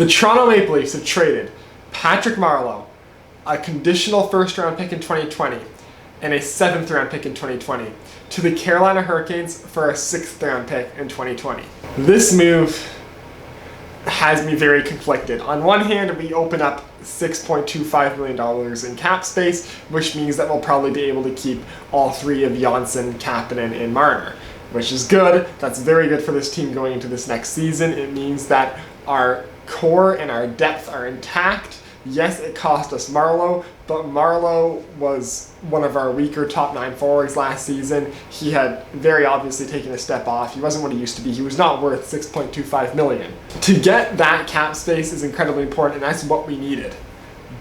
The Toronto Maple Leafs have traded Patrick Marleau, a conditional first-round pick in 2020, and a seventh-round pick in 2020, to the Carolina Hurricanes for a sixth-round pick in 2020. This move has me very conflicted. On one hand, we open up $6.25 million in cap space, which means that we'll probably be able to keep all three of Janssen, Kapanen, and Marner, which is good. That's very good for this team going into this next season. It means that our core and our depth are intact. Yes, it cost us Marleau, but Marleau was one of our weaker top 9 forwards last season. He had very obviously taken a step off. He wasn't what he used to be. He was not worth $6.25 million. To get that cap space is incredibly important, and that's what we needed.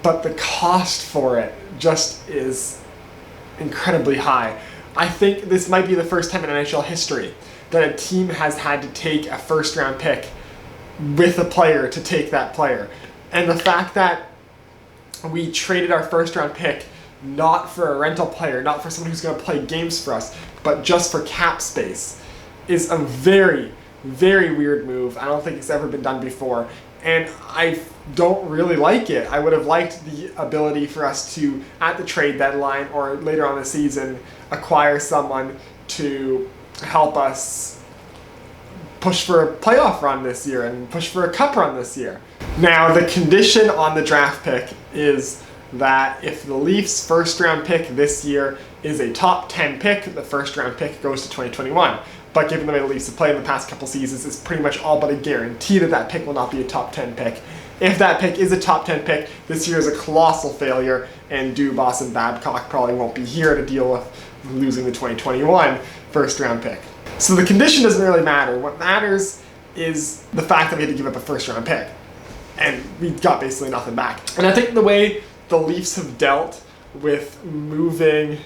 But the cost for it just is incredibly high. I think this might be the first time in NHL history that a team has had to take a first-round pick with a player to take that player. And the fact that we traded our first-round pick not for a rental player, not for someone who's going to play games for us, but just for cap space is a very, very weird move. I don't think it's ever been done before. And I don't really like it. I would have liked the ability for us to, at the trade deadline or later on the season, acquire someone to help us push for a playoff run this year and push for a cup run this year. Now, the condition on the draft pick is that if the Leafs' first-round pick this year is a top 10 pick, the first-round pick goes to 2021. But given the way the Leafs have played in the past couple seasons, it's pretty much all but a guarantee that that pick will not be a top 10 pick. If that pick is a top 10 pick, this year is a colossal failure, and Dubas and Babcock probably won't be here to deal with losing the 2021 first-round pick. So the condition doesn't really matter. What matters is the fact that we had to give up a first-round pick. And we got basically nothing back. And I think the way the Leafs have dealt with moving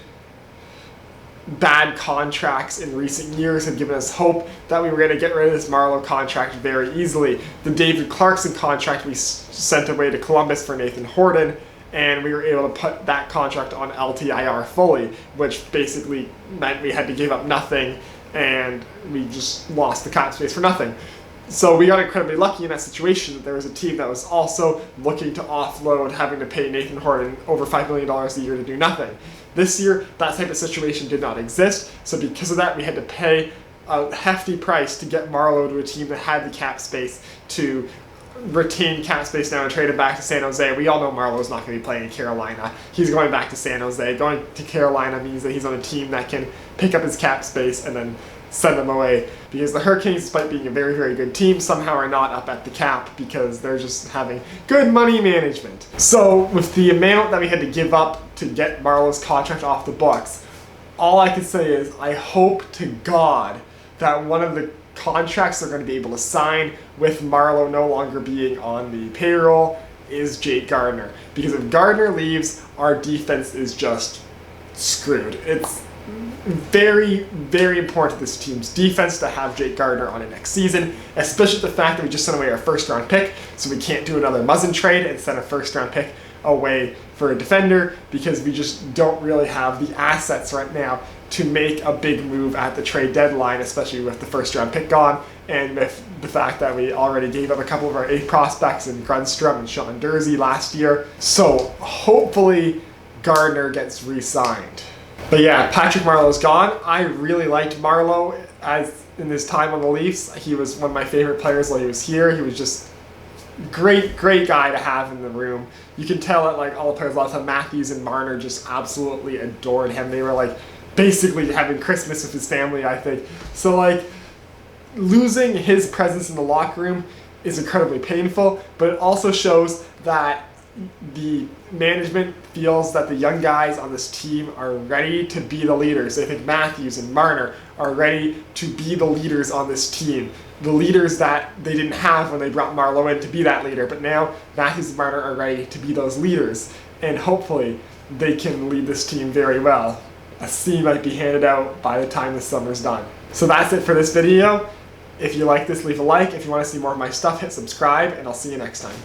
bad contracts in recent years have given us hope that we were going to get rid of this Marleau contract very easily. The David Clarkson contract we sent away to Columbus for Nathan Horton, and we were able to put that contract on LTIR fully, which basically meant we had to give up nothing and we just lost the cap space for nothing. So we got incredibly lucky in that situation that there was a team that was also looking to offload having to pay Nathan Horton over $5 million a year to do nothing. This year, that type of situation did not exist, so because of that, we had to pay a hefty price to get Marleau to a team that had the cap space to retain cap space now and trade him back to San Jose. We all know Marleau's not going to be playing in Carolina. He's going back to San Jose. Going to Carolina means that he's on a team that can pick up his cap space and then send them away, because the Hurricanes, despite being a very, very good team, somehow are not up at the cap because they're just having good money management. So with the amount that we had to give up to get Marleau's contract off the books, all I can say is I hope to God that one of the contracts they're going to be able to sign with Marleau no longer being on the payroll is Jake Gardiner. Because if Gardiner leaves, our defense is just screwed. It's very, very important to this team's defense to have Jake Gardiner on it next season, especially the fact that we just sent away our first-round pick, so we can't do another Muzzin trade and send a first-round pick away for a defender, because we just don't really have the assets right now to make a big move at the trade deadline, especially with the first-round pick gone, and with the fact that we already gave up a couple of our A prospects in Grunstrom and Sean Dursey last year. So hopefully Gardiner gets re-signed. But yeah, Patrick Marleau's gone. I really liked Marleau as in his time on the Leafs. He was one of my favorite players while he was here. He was just great guy to have in the room. You can tell that like all the players, a lot of time Matthews and Marner just absolutely adored him. They were like basically having Christmas with his family, I think. So like losing his presence in the locker room is incredibly painful, but it also shows that the management feels that the young guys on this team are ready to be the leaders. They think Matthews and Marner are ready to be the leaders on this team. The leaders that they didn't have when they brought Marleau in to be that leader. But now Matthews and Marner are ready to be those leaders. And hopefully they can lead this team very well. A C might be handed out by the time the summer's done. So that's it for this video. If you like this, leave a like. If you want to see more of my stuff, hit subscribe, and I'll see you next time.